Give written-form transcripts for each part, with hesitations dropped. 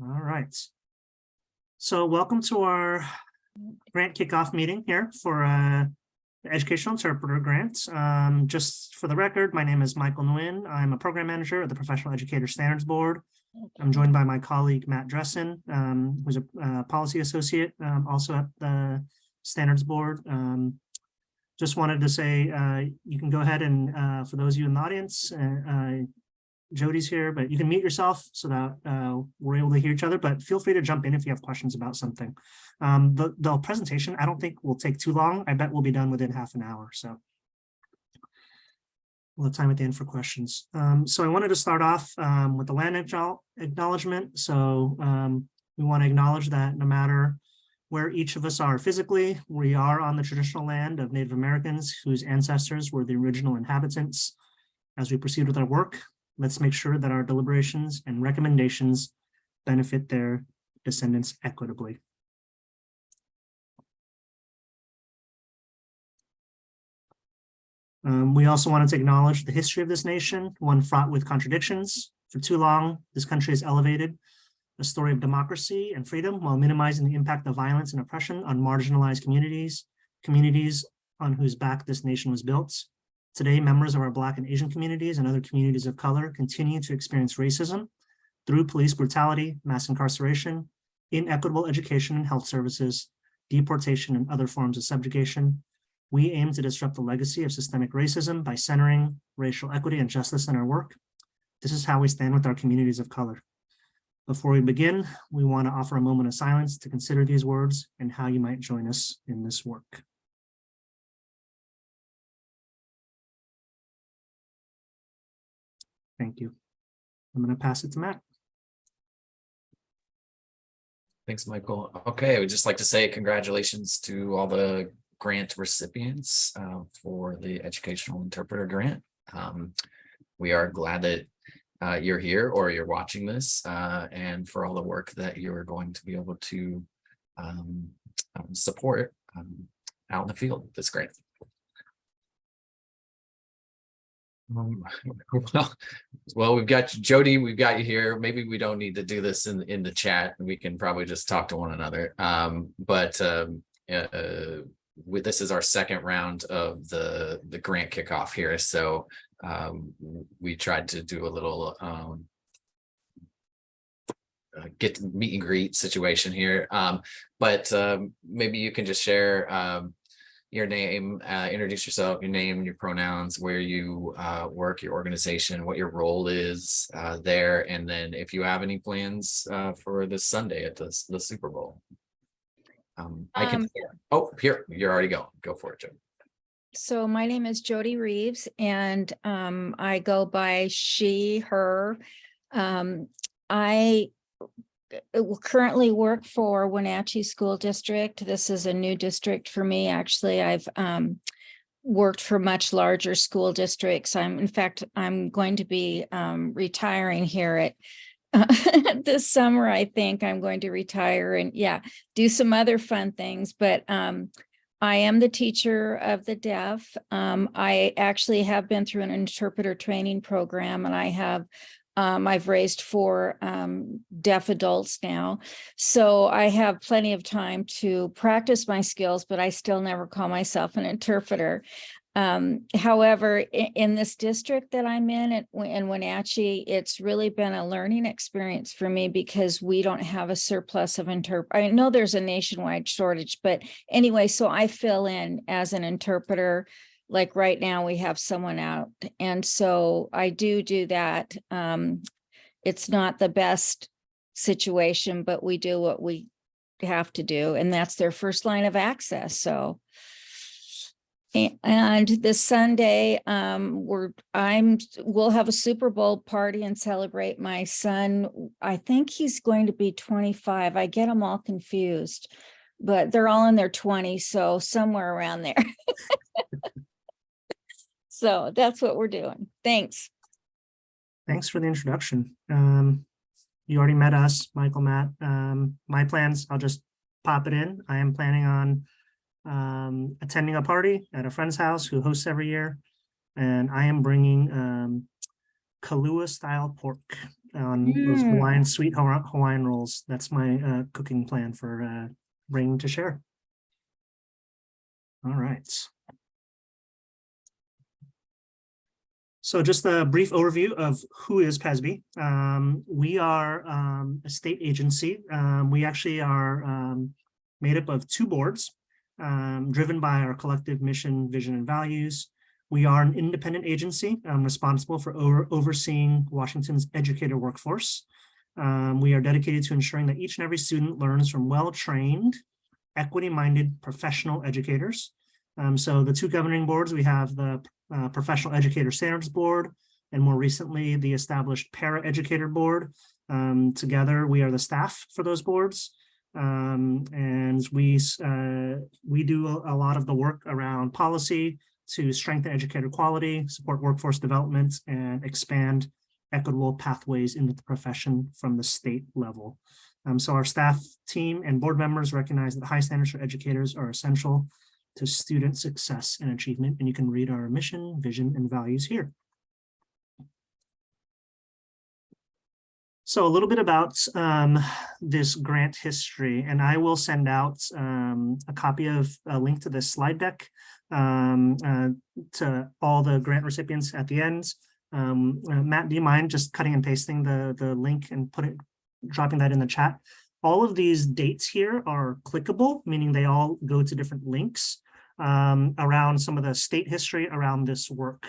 All right. So welcome to our grant kickoff meeting here for the Educational Interpreter Grant. Just for the record, my name is Michael Nguyen. I'm a program manager at the Professional Educator Standards Board. I'm joined by my colleague, Matt Dressen, who's a policy associate, also at the Standards Board. Just wanted to say, you can go ahead and, for those of you in the audience, Jody's here, but you can mute yourself so that we're able to hear each other, but feel free to jump in if you have questions about something. The presentation, I don't think will take too long. I bet we'll be done within half an hour. So we'll have time at the end for questions. So I wanted to start off with the land acknowledgement. So we want to acknowledge that no matter where each of us are physically, we are on the traditional land of Native Americans whose ancestors were the original inhabitants. As we proceed with our work, let's make sure that our deliberations and recommendations benefit their descendants equitably. We also wanted to acknowledge the history of this nation, one fraught with contradictions. For too long, this country has elevated a story of democracy and freedom while minimizing the impact of violence and oppression on marginalized communities on whose back this nation was built. Today, members of our Black and Asian communities and other communities of color continue to experience racism through police brutality, mass incarceration, inequitable education and health services, deportation, and other forms of subjugation. We aim to disrupt the legacy of systemic racism by centering racial equity and justice in our work. This is how we stand with our communities of color. Before we begin, we want to offer a moment of silence to consider these words and how you might join us in this work. Thank you. I'm going to pass it to Matt. Thanks, Michael. Okay, I would just like to say congratulations to all the grant recipients for the Educational Interpreter Grant. We are glad that you're here or you're watching this and for all the work that you're going to be able to support out in the field with this grant. Well, we've got you, Jody, we've got you here. Maybe we don't need to do this in the chat. We can probably just talk to one another. This is our second round of the grant kickoff here. So we tried to do a little get meet and greet situation here. Maybe you can just share your name, introduce yourself, your name, your pronouns, where you work, your organization, what your role is there, and then if you have any plans for this Sunday at the Super Bowl. I can. Oh, here you're already going. Go for it, Jody. So my name is Jody Reeves, and I go by she, her. I currently work for Wenatchee School District. This is a new district for me. Actually, I've worked for much larger school districts. In fact, I'm going to be retiring here at this summer. I think I'm going to retire and do some other fun things. But I am the teacher of the deaf. I actually have been through an interpreter training program, and I have I've raised 4 deaf adults now. So I have plenty of time to practice my skills, but I still never call myself an interpreter. However, in this district that I'm in Wenatchee, it's really been a learning experience for me because we don't have a surplus of interpreters. I know there's a nationwide shortage, but anyway, so I fill in as an interpreter. Like right now we have someone out. And so I do that. It's not the best situation, but we do what we have to do. And that's their first line of access. So, and this Sunday, we'll have a Super Bowl party and celebrate my son. I think he's going to be 25. I get them all confused, but they're all in their 20s. So somewhere around there. So that's what we're doing. Thanks. Thanks for the introduction. You already met us, Michael, Matt. My plans, I'll just pop it in. I am planning on attending a party at a friend's house who hosts every year. And I am bringing Kahlua style pork. on those Hawaiian sweet Hawaiian rolls. That's my cooking plan for bringing to share. All right. So just a brief overview of who is PESB. We are a state agency. We actually are made up of 2 boards driven by our collective mission, vision, and values. We are an independent agency responsible for overseeing Washington's educator workforce. We are dedicated to ensuring that each and every student learns from well-trained, equity-minded professional educators. So the 2 governing boards, we have the Professional Educator Standards Board, and more recently, the established Para-Educator Board. Together, we are the staff for those boards. And we do a lot of the work around policy to strengthen educator quality, support workforce development, and expand equitable pathways into the profession from the state level. So our staff team and board members recognize that high standards for educators are essential to student success and achievement, and you can read our mission, vision, and values here. So a little bit about this grant history, and I will send out a copy of a link to this slide deck to all the grant recipients at the end. Matt, do you mind just cutting and pasting the link and dropping that in the chat? All of these dates here are clickable, meaning they all go to different links around some of the state history around this work.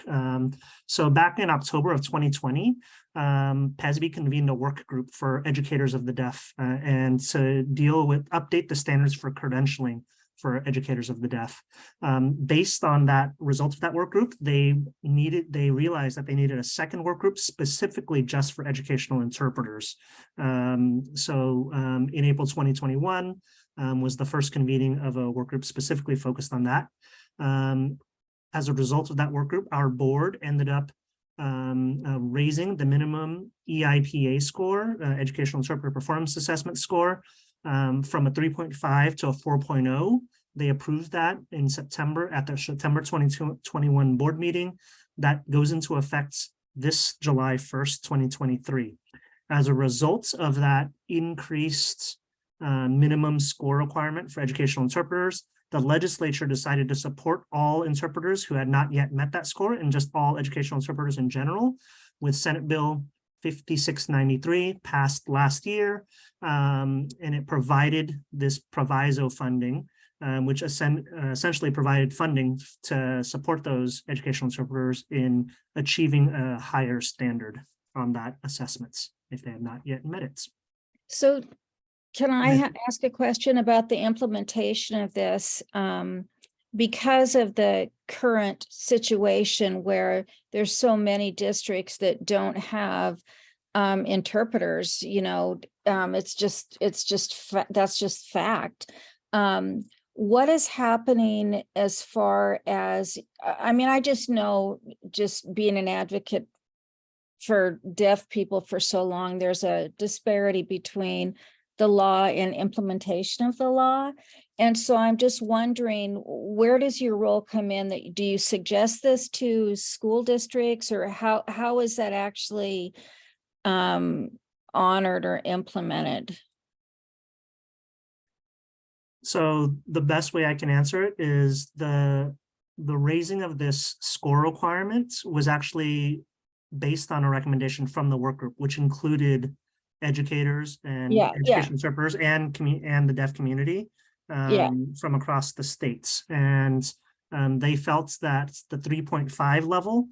So back in October of 2020, PESB convened a work group for educators of the deaf and to update the standards for credentialing for educators of the deaf. Based on that result of that work group, they realized that they needed a second work group specifically just for educational interpreters. So in April 2021 was the first convening of a work group specifically focused on that. As a result of that work group, our board ended up raising the minimum EIPA score, Educational Interpreter Performance Assessment score, from a 3.5 to a 4.0. They approved that in September at their September 2021 board meeting. That goes into effect this July 1st, 2023. As a result of that increased minimum score requirement for educational interpreters, the legislature decided to support all interpreters who had not yet met that score and just all educational interpreters in general, with Senate Bill 5693 passed last year, and it provided this proviso funding, which essentially provided funding to support those educational interpreters in achieving a higher standard on that assessments if they have not yet met it. So can I ask a question about the implementation of this? Because of the current situation where there's so many districts that don't have interpreters, that's just fact. What is happening as far as, I just know, just being an advocate for deaf people for so long, there's a disparity between the law and implementation of the law. And so I'm just wondering, where does your role come in? Do you suggest this to school districts, or how is that actually honored or implemented? So the best way I can answer it is the raising of this score requirement was actually based on a recommendation from the work group, which included educators and education interpreters and the deaf community from across the states. And they felt that the 3.5 level,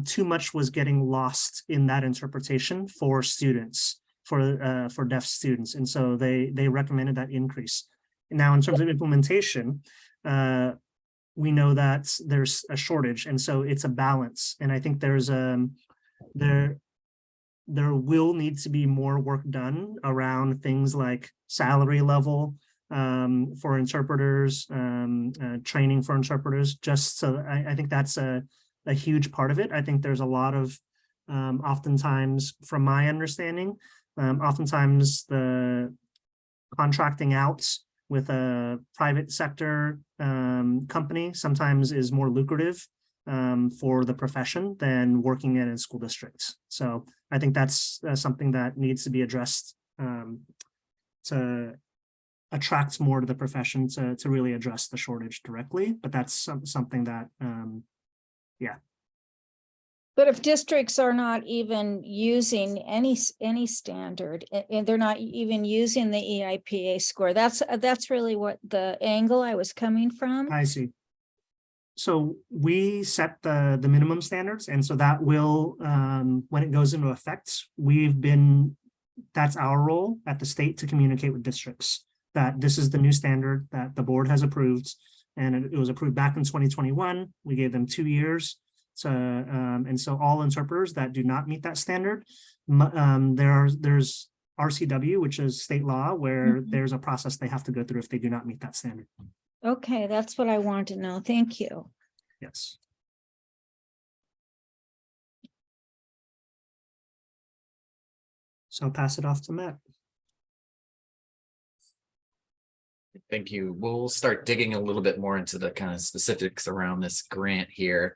too much was getting lost in that interpretation for students, for deaf students. And so they recommended that increase. Now, in terms of implementation, we know that there's a shortage, and so it's a balance. And I think there's there will need to be more work done around things like salary level for interpreters, training for interpreters. Just so I think that's a huge part of it. I think there's a lot of oftentimes, from my understanding, oftentimes the contracting out with a private sector company sometimes is more lucrative for the profession than working in a school district. So I think that's something that needs to be addressed to attract more to the profession to really address the shortage directly. But that's something that, yeah. But if districts are not even using any standard, and they're not even using the EIPA score, that's really what the angle I was coming from. I see. So we set the minimum standards, and so that will, when it goes into effect, that's our role at the state to communicate with districts that this is the new standard that the board has approved, and it was approved back in 2021. We gave them 2 years. So, and so all interpreters that do not meet that standard, there's RCW, which is state law, where there's a process they have to go through if they do not meet that standard. Okay, that's what I wanted to know. Thank you. Yes. So I'll pass it off to Matt. Thank you. We'll start digging a little bit more into the kind of specifics around this grant here.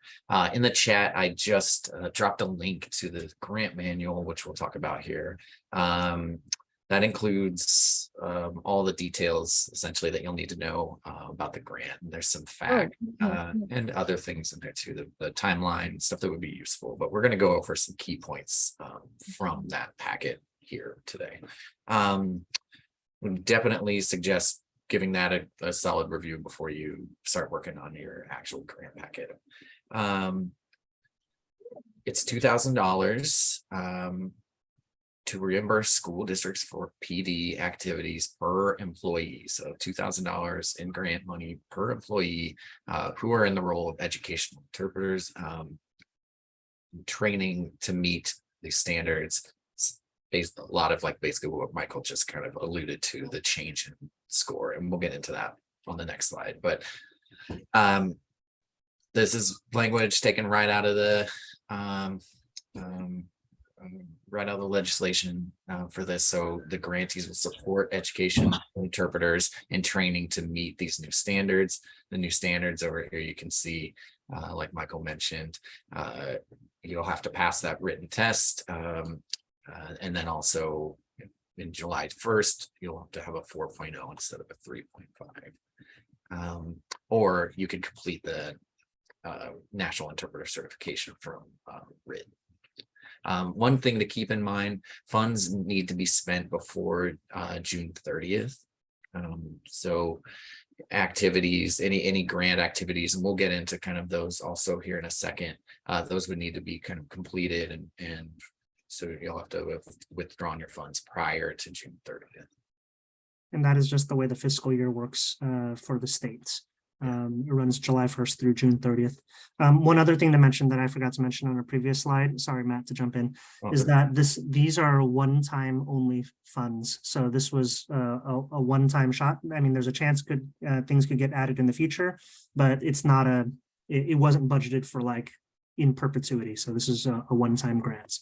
In the chat, I just dropped a link to the grant manual, which we'll talk about here. That includes all the details essentially that you'll need to know about the grant. And there's some fact and other things in there too, the timeline, stuff that would be useful. But we're going to go over some key points from that packet here today. We definitely suggest giving that a solid review before you start working on your actual grant packet. It's $2,000 to reimburse school districts for PD activities per employee. So $2,000 in grant money per employee who are in the role of educational interpreters, training to meet these standards. Based a lot of like basically what Michael just kind of alluded to, the change in score, and we'll get into that on the next slide. But this is language taken right out of the legislation for this. So the grantees will support education interpreters in training to meet these new standards. The new standards over here you can see, like Michael mentioned, you'll have to pass that written test. And then also in July 1st, you'll have to have a 4.0 instead of a 3.5. Or you can complete the National Interpreter Certification from RID. One thing to keep in mind, funds need to be spent before June 30th. So activities, any grant activities, and we'll get into kind of those also here in a second, those would need to be kind of completed and so you'll have to have withdrawn your funds prior to June 30th. And that is just the way the fiscal year works for the states. It runs July 1st through June 30th. One other thing to mention that I forgot to mention on a previous slide, sorry, Matt, to jump in, is that these are one-time only funds. So this was a one-time shot. I mean, there's a chance things could get added in the future, but it's not it wasn't budgeted for like in perpetuity. So this is a one-time grant.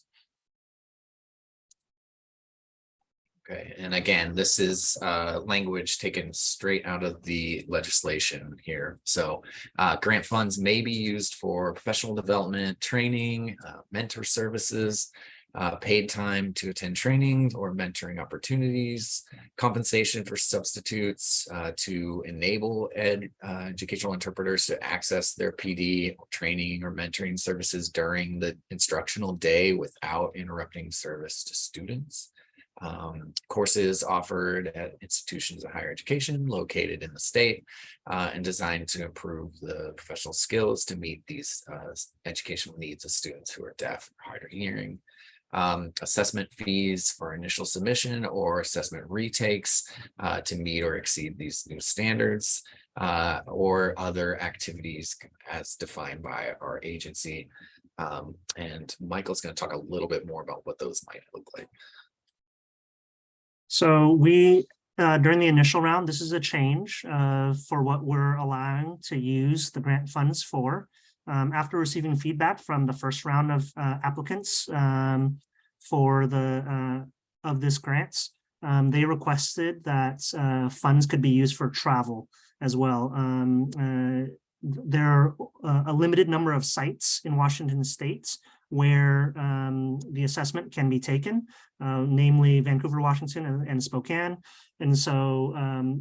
Okay, and again, this is language taken straight out of the legislation here. So grant funds may be used for professional development, training, mentor services, paid time to attend training or mentoring opportunities, compensation for substitutes to enable educational interpreters to access their PD training or mentoring services during the instructional day without interrupting service to students. Courses offered at institutions of higher education located in the state and designed to improve the professional skills to meet these educational needs of students who are deaf or hard of hearing. Assessment fees for initial submission or assessment retakes to meet or exceed these new standards or other activities as defined by our agency. And Michael's going to talk a little bit more about what those might look like. So we, during the initial round, this is a change for what we're allowing to use the grant funds for. After receiving feedback from the first round of applicants for of this grants, they requested that funds could be used for travel as well. there are a limited number of sites in Washington state where the assessment can be taken, namely Vancouver, Washington, and Spokane. And so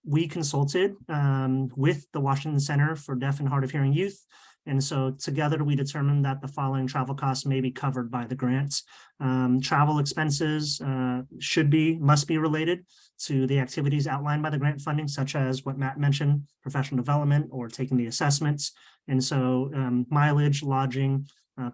we consulted with the Washington Center for Deaf and Hard of Hearing Youth. And so together we determined that the following travel costs may be covered by the grants. Travel expenses must be related to the activities outlined by the grant funding, such as what Matt mentioned, professional development or taking the assessments. And so mileage, lodging,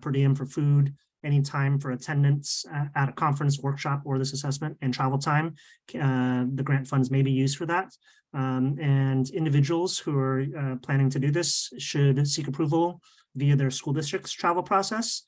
per diem for food, any time for attendance at a conference, workshop, or this assessment, and travel time, the grant funds may be used for that. And individuals who are planning to do this should seek approval via their school district's travel process,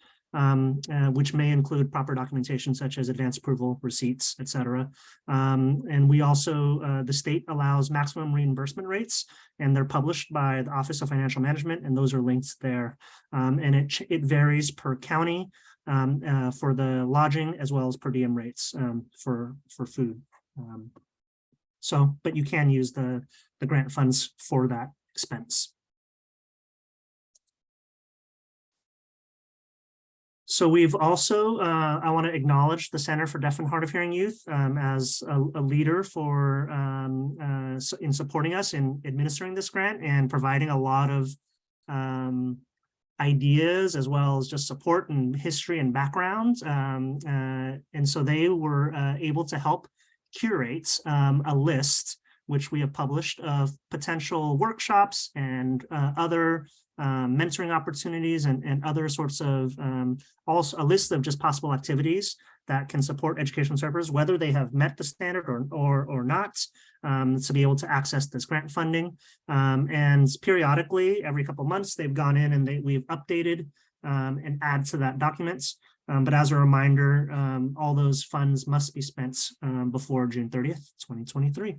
which may include proper documentation such as advance approval, receipts, etc. And we also, the state allows maximum reimbursement rates, and they're published by the Office of Financial Management, and those are linked there. And it varies per county for the lodging as well as per diem rates for food. But you can use the grant funds for that expense. So we've also, I want to acknowledge the Center for Deaf and Hard of Hearing Youth as a leader for in supporting us in administering this grant and providing a lot of ideas as well as just support and history and background. And so they were able to help curate a list, which we have published, of potential workshops and other mentoring opportunities and other sorts of, also a list of just possible activities that can support educational interpreters, whether they have met the standard or not, to be able to access this grant funding. And periodically, every couple of months, they've gone in and we've updated and add to that documents. But as a reminder, all those funds must be spent before June 30th, 2023.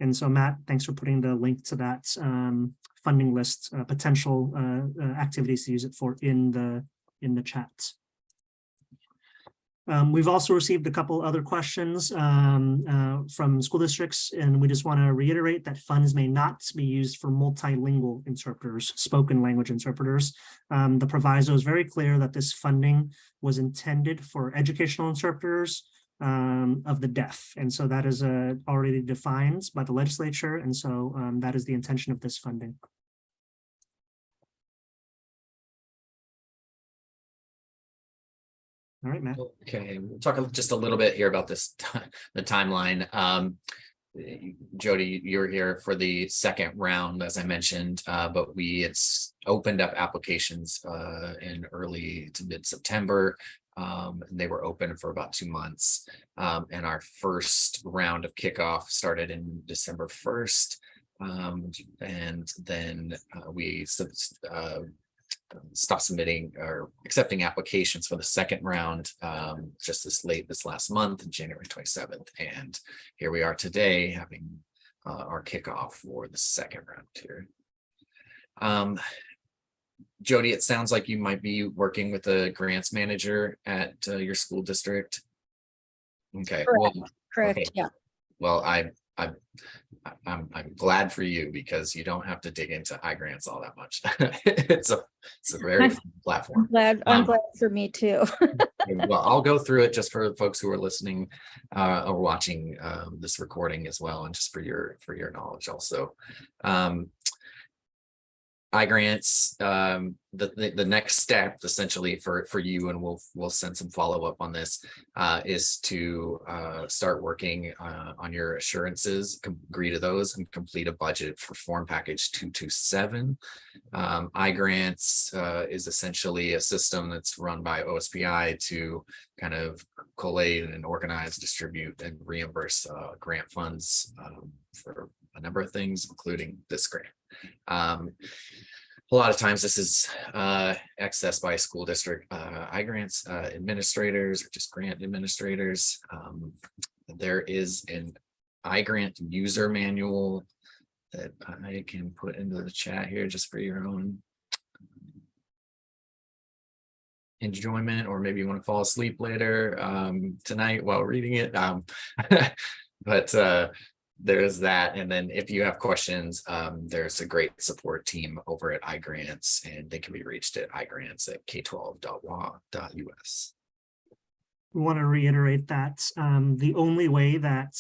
And so, Matt, thanks for putting the link to that funding list, potential activities to use it for in the chat. We've also received a couple other questions from school districts, and we just want to reiterate that funds may not be used for multilingual interpreters, spoken language interpreters. The proviso is very clear that this funding was intended for educational interpreters of the deaf, and so that is already defined by the legislature, and so that is the intention of this funding. All right, Matt. Okay, we'll talk just a little bit here about this, the timeline. Jody, you're here for the second round, as I mentioned, but it's opened up applications in early to mid-September. They were open for about 2 months. And our first round of kickoff started in December 1st. And then we stopped submitting or accepting applications for the second round just this last month, January 27th. And here we are today having our kickoff for the second round here. Jody, it sounds like you might be working with a grants manager at your school district. Okay. Correct. Well, Correct. okay. Yeah. Well, I'm glad for you because you don't have to dig into iGrants all that much. It's a very fun platform. I'm glad for me too. Well, I'll go through it just for the folks who are listening or watching this recording as well, and just for your knowledge also. iGrants, the next step essentially for you, and we'll send some follow-up on this, is to start working on your assurances, agree to those, and complete a budget for form package 227. iGrants is essentially a system that's run by OSPI to kind of collate and organize, distribute, and reimburse grant funds for a number of things, including this grant. A lot of times this is accessed by school district iGrants administrators or just grant administrators. There is an iGrant user manual that I can put into the chat here just for your own enjoyment, or maybe you want to fall asleep later tonight while reading it. But there's that. And then if you have questions, there's a great support team over at iGrants, and they can be reached at igrants@k12.wa.us. We want to reiterate that the only way that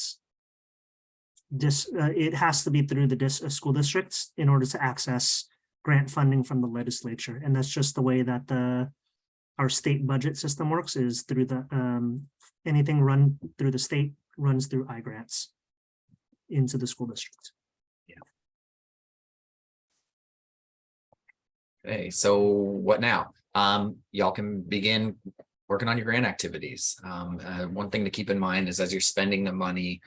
it has to be through the school districts in order to access grant funding from the legislature. And that's just the way that our state budget system works, is through the anything run through the state runs through iGrants into the school district. Okay, so what now? Y'all can begin working on your grant activities. One thing to keep in mind is as you're spending the money,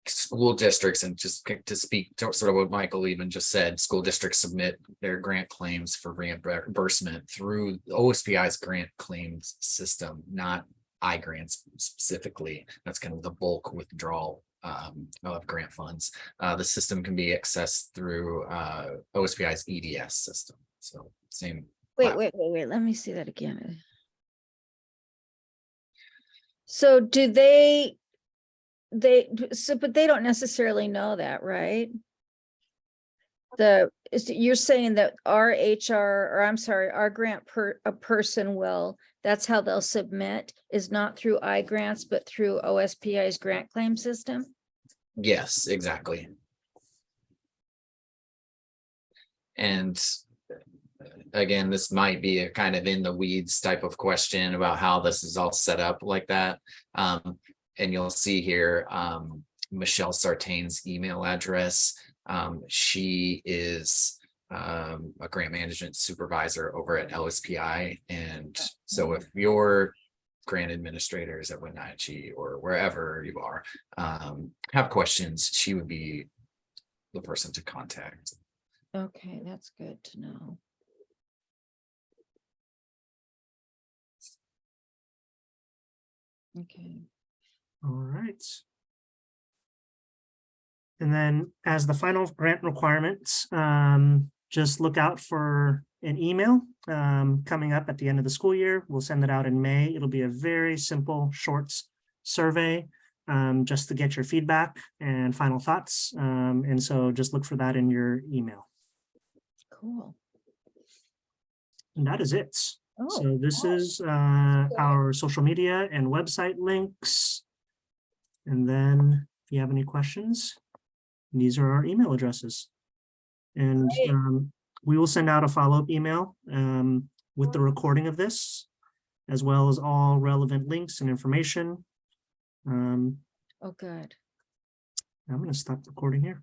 school districts, and just to speak to sort of what Michael even just said, school districts submit their grant claims for reimbursement through OSPI's grant claims system, not iGrants specifically. That's kind of the bulk withdrawal of grant funds. The system can be accessed through OSPI's EDS system. So same. Wait, let me see that again. So do they but they don't necessarily know that, right? You're saying that our grant person will, that's how they'll submit, is not through iGrants, but through OSPI's grant claim system? Yes, exactly. And again, this might be a kind of in the weeds type of question about how this is all set up like that. And you'll see here, Michelle Sartain's email address. She is a grant management supervisor over at LSPI. And so if your grant administrators at Wenatchee or wherever you are have questions, she would be the person to contact. Okay, that's good to know. Okay. All right. And then as the final grant requirements, just look out for an email coming up at the end of the school year. We'll send it out in May. It'll be a very simple, short survey just to get your feedback and final thoughts. And so just look for that in your email. Cool. And that is it. Oh, So this is our social media and website links. And then if you have any questions, these are our email addresses. And we will send out a follow-up email with the recording of this, as well as all relevant links and information. Oh, good. I'm going to stop recording here.